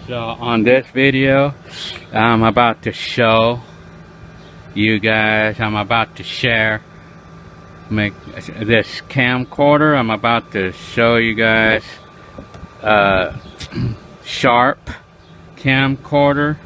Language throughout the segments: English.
So on this video, I'm about to show you guys, I'm about to share this camcorder. I'm about to show you guys Sharp camcorder.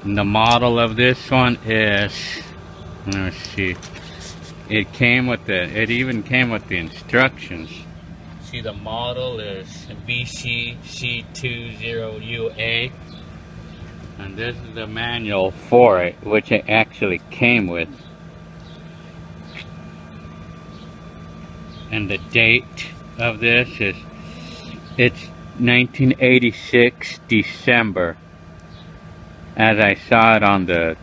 And the model of this one is, let's see, it even came with the instructions. See, the model is VC-C20UA, and this is the manual for it, which it actually came with. And the date of this is, it's 1986 December, as I saw it on the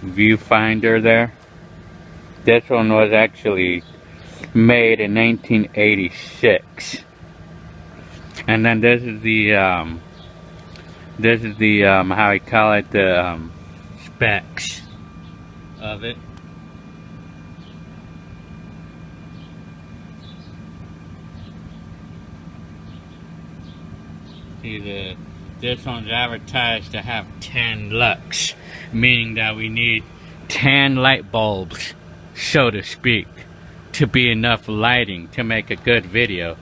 viewfinder there. This one was actually made in 1986. And then this is the how I call it, the specs of it. See, this one's advertised to have 10 lux, meaning that we need 10 light bulbs, so to speak, to be enough lighting to make a good video.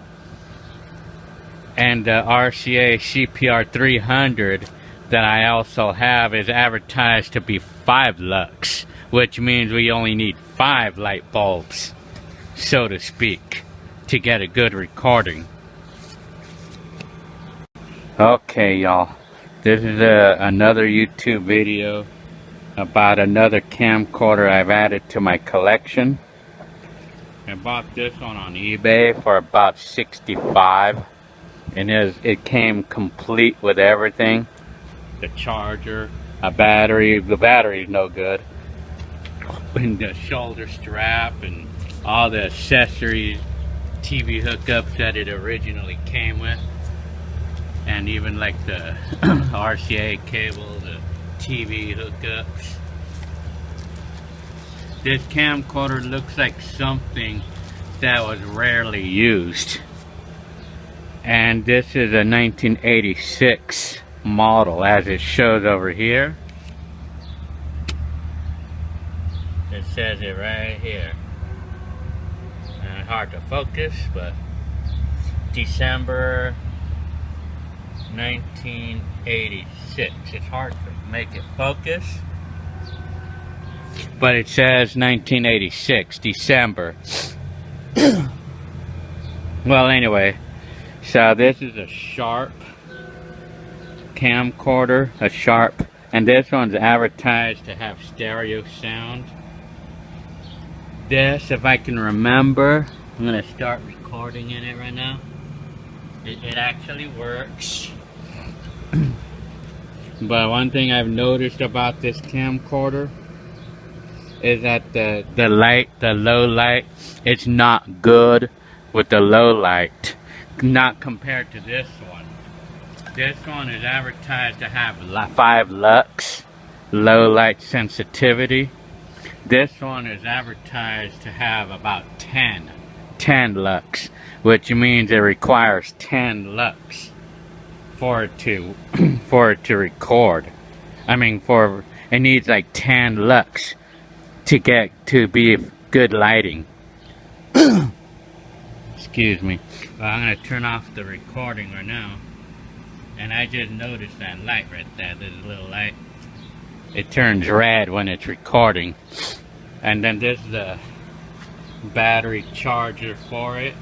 And the RCA CPR-250 that I also have is advertised to be 5 lux, which means we only need 5 light bulbs, so to speak, to get a good recording. Okay, y'all, this is another YouTube video about another camcorder I've added to my collection. I bought this one on eBay for about $65, and it came complete with everything. The charger, a battery, the battery's no good, and the shoulder strap, and all the accessories, TV hookups that it originally came with, and even like the RCA cable, the TV hookups. This camcorder looks like something that was rarely used, and this is a 1986 model, as it shows over here. It says it right here, and hard to focus, but December 1986. It's hard to make it focus, but it says 1986 December. Well, anyway, so this is a Sharp camcorder, a Sharp, and this one's advertised to have stereo sound. This, if I can remember, I'm gonna start recording in it right now. It actually works. But one thing I've noticed about this camcorder is that the low light, it's not good with the low light, not compared to this one. This one is advertised to have 5 lux, low light sensitivity. This one is advertised to have about 10 lux, which means it requires 10 lux for it to record. I mean, it needs like 10 lux to be good lighting. Excuse me. Well, I'm gonna turn off the recording right now, and I just noticed that light right there. There's a little light. It turns red when it's recording. And then there's the battery charger for it.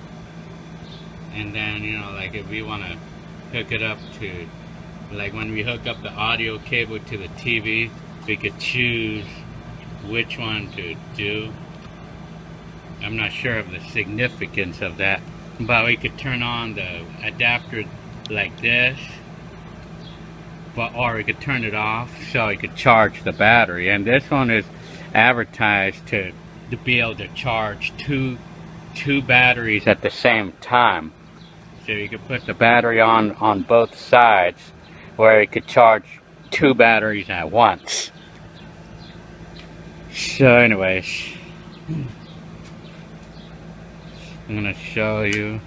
And then, you know, like if we want to hook it up to, like when we hook up the audio cable to the TV, we could choose which one to do. I'm not sure of the significance of that, but we could turn on the adapter like this, or we could turn it off so you could charge the battery. And this one is advertised to be able to charge two batteries at the same time. So you could put the battery on both sides, where it could charge 2 batteries at once. So anyways, I'm gonna show you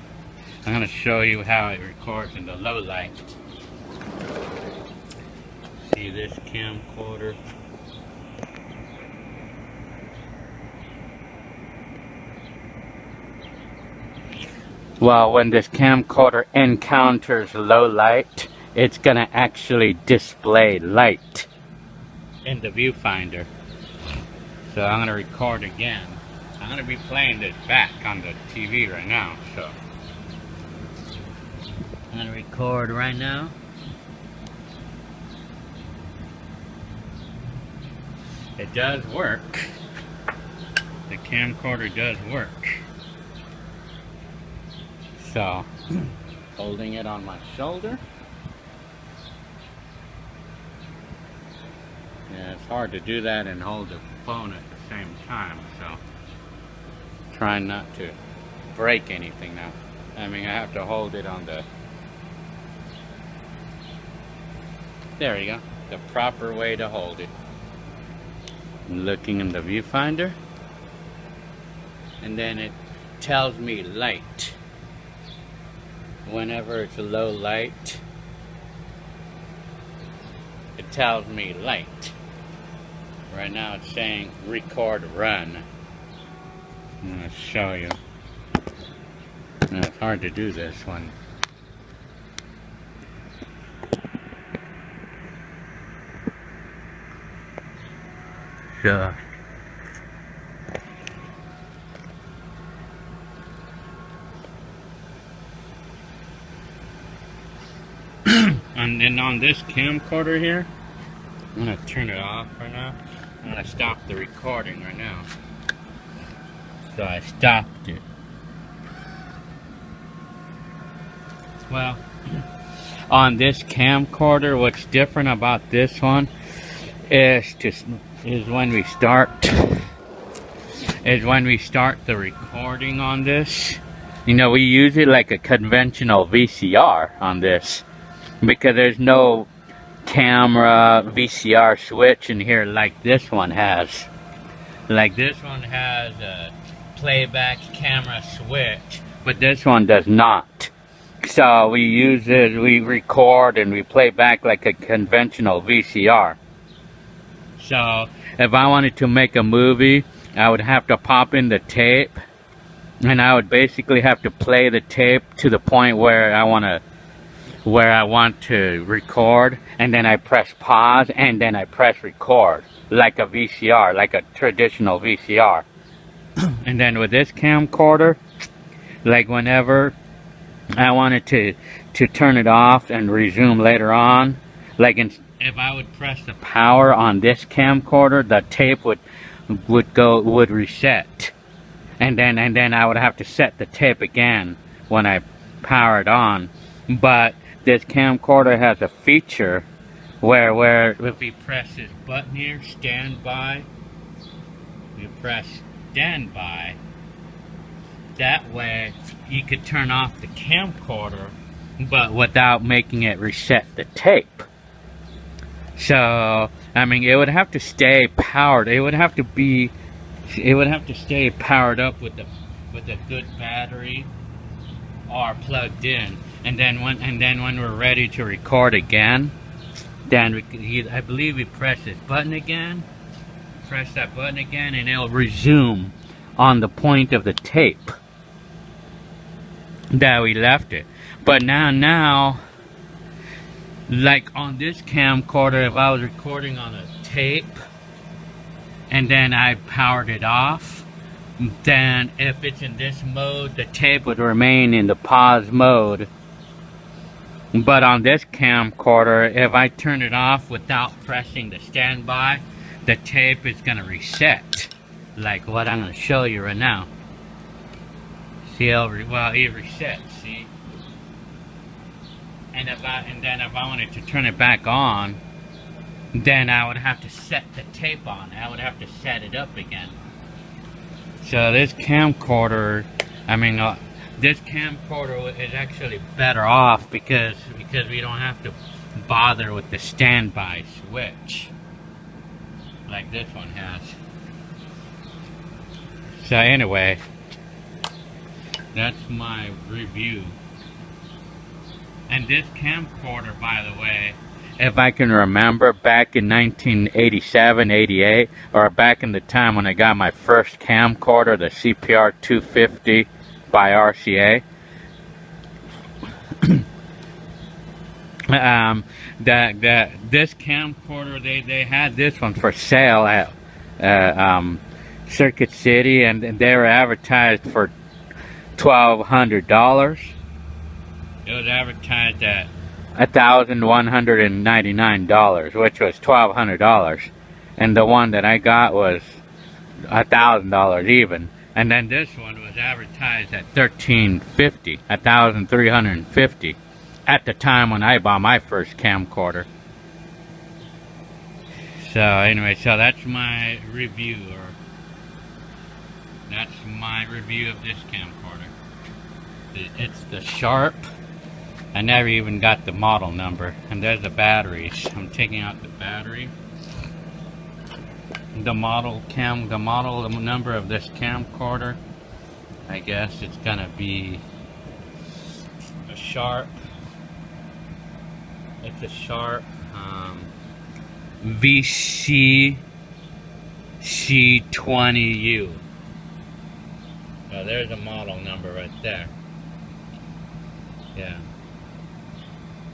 how it records in the low light. See this camcorder? Well, when this camcorder encounters low light, it's gonna actually display light in the viewfinder. So I'm gonna record again. I'm gonna be playing this back on the TV right now, so I'm gonna record right now. It does work. The camcorder does work. So, holding it on my shoulder. Yeah, it's hard to do that and hold the phone at the same time, so trying not to break anything now. I mean, I have to hold it on the, there you go, the proper way to hold it. Looking in the viewfinder, and then it tells me light. Whenever it's low light, it tells me light. Right now it's saying record run. I'm going to show you. Now, it's hard to do this one. So and then on this camcorder here, I'm going to turn it off right now. I'm going to stop the recording right now. So I stopped it. Well, on this camcorder, what's different about this one is when we start the recording on this. You know, we use it like a conventional VCR on this, because there's no camera VCR switch in here like this one has. Like this one has a playback camera switch, but this one does not. So we use it, we record and we play back like a conventional VCR. So if I wanted to make a movie, I would have to pop in the tape, and I would basically have to play the tape to the point where I want to record, and then I press pause, and then I press record like a VCR, like a traditional VCR. And then with this camcorder, like whenever I wanted to turn it off and resume later on, like if I would press the power on this camcorder, the tape would reset, and then I would have to set the tape again when I power it on. But this camcorder has a feature where if we press this button here, standby, we press standby, that way you could turn off the camcorder but without making it reset the tape. So I mean, it would have to stay powered. It would have to stay powered up with a good battery or plugged in. And then when we're ready to record again, then I believe we press this button again, press that button again, and it'll resume on the point of the tape that we left it. But now, like on this camcorder, if I was recording on a tape and then I powered it off, then if it's in this mode, the tape would remain in the pause mode. But on this camcorder, if I turn it off without pressing the standby, the tape is going to reset, like what I'm going to show you right now. See, it resets, see? And then if I wanted to turn it back on, then I would have to set the tape on. I would have to set it up again. So this camcorder, this camcorder is actually better off because we don't have to bother with the standby switch like this one has. So anyway, that's my review. And this camcorder, by the way, if I can remember, back in 1987, 88, or back in the time when I got my first camcorder, the CPR-250 by RCA. This camcorder, they had this one for sale at Circuit City, and they were advertised for $1,200. It was advertised at $1,199, which was $1,200, and the one that I got was $1,000 even. And then this one was advertised at $1,350, $1,350, at the time when I bought my first camcorder. So anyway, so that's my review, that's my review of this camcorder. It's the Sharp. I never even got the model number. And there's the batteries. I'm taking out the battery. The model number of this camcorder, I guess it's gonna be a Sharp. It's a Sharp VC-C20U. So there's a model number right there. Yeah.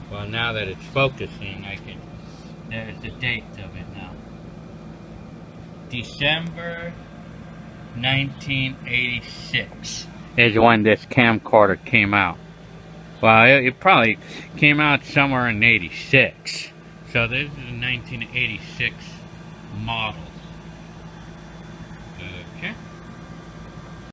Well, now that it's focusing, there's the date of it now. December 1986 is when this camcorder came out. Well, it probably came out somewhere in 86. So this is a 1986 model.